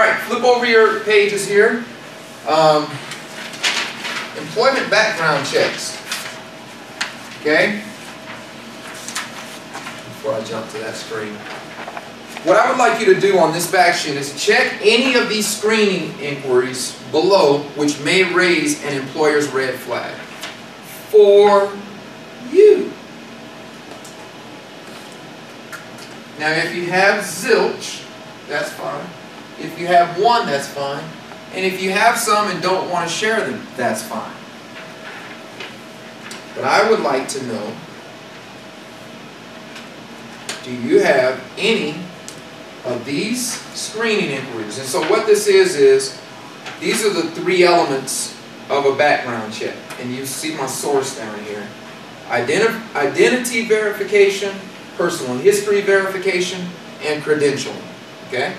right, flip over your pages here. Employment background checks. Okay? Before I jump to that screen. What I would like you to do on this back sheet is check any of these screening inquiries below which may raise an employer's red flag for you. Now if you have zilch, that's fine. If you have one, that's fine. And if you have some and don't want to share them, that's fine. But I would like to know, do you have any of these screening inquiries? And so what this is these are the three elements of a background check. And you see my source down here. Identity verification, personal history verification, and credentialing. Okay?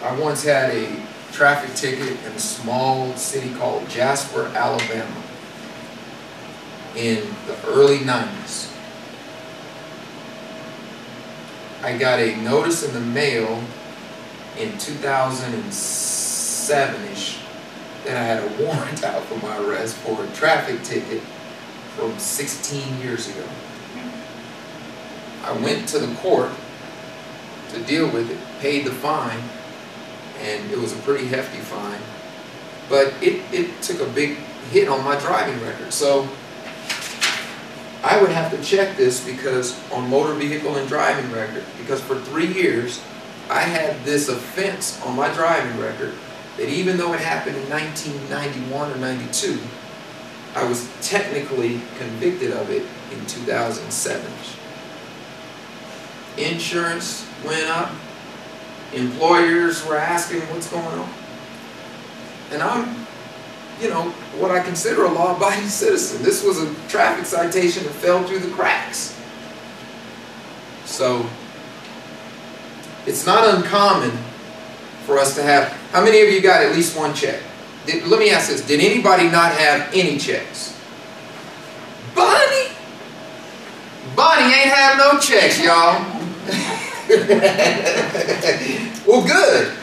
I once had a traffic ticket in a small city called Jasper, Alabama in the early 90s. I got a notice in the mail in 2007-ish that I had a warrant out for my arrest for a traffic ticket from 16 years ago. I went to the court to deal with it, paid the fine, and it was a pretty hefty fine, but it took a big hit on my driving record. So I would have to check this because on motor vehicle and driving record, because for 3 years I had this offense on my driving record that even though it happened in 1991 or 92, I was technically convicted of it in 2007. Insurance went up. Employers were asking what's going on. And I'm, what I consider a law-abiding citizen. This was a traffic citation that fell through the cracks. So, it's not uncommon for us to have, how many of you got at least one check? Let me ask this, did anybody not have any checks? Bonnie? Bonnie ain't have no checks, y'all. Well, good.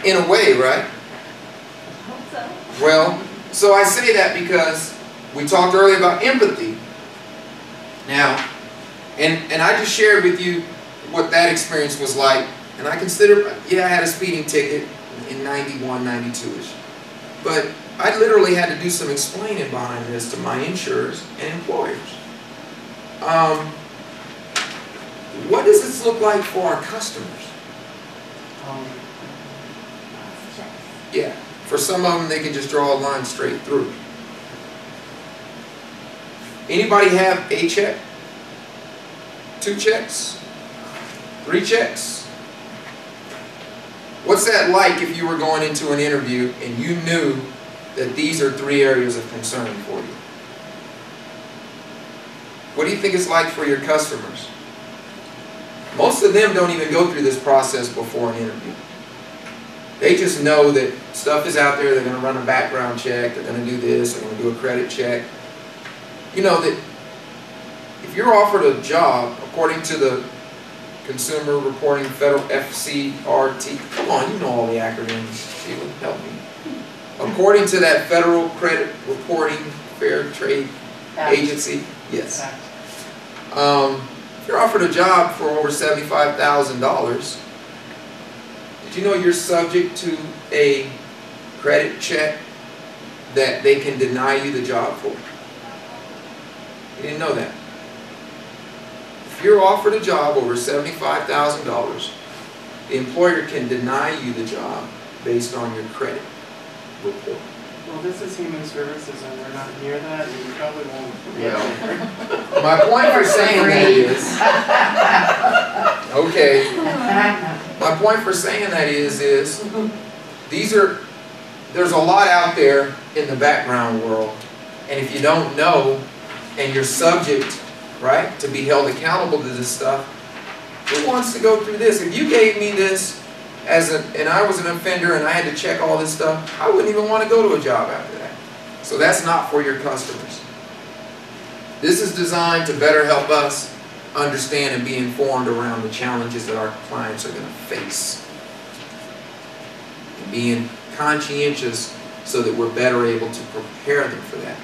In a way, right? I hope so. Well, so I say that because we talked earlier about empathy. Now, and I just shared with you what that experience was like. And I consider, yeah, I had a speeding ticket in 91, 92-ish. But I literally had to do some explaining behind this to my insurers and employers. What does this look like for our customers? Yeah, for some of them they can just draw a line straight through. Anybody have a check? 2 checks? 3 checks? What's that like if you were going into an interview and you knew that these are 3 areas of concern for you? What do you think it's like for your customers? Most of them don't even go through this process before an interview. They just know that stuff is out there, they're going to run a background check, they're going to do this, they're going to do a credit check. You know that if you're offered a job, according to the Consumer Reporting Federal FCRT, come on, you know all the acronyms, Sheila, help me. According to that Federal Credit Reporting Fair Trade Agency, yes. If you're offered a job for over $75,000, did you know you're subject to a credit check that they can deny you the job for? You didn't know that. If you're offered a job over $75,000, the employer can deny you the job based on your credit report. Well, this is human services and we're not near that, and you probably won't. Yeah. My point for saying that is, okay, my point for saying that is there's a lot out there in the background world, and if you don't know, and you're subject, right, to be held accountable to this stuff, who wants to go through this? If you gave me this and I was an offender and I had to check all this stuff, I wouldn't even want to go to a job after that. So that's not for your customers. This is designed to better help us understand and be informed around the challenges that our clients are going to face. And being conscientious so that we're better able to prepare them for that.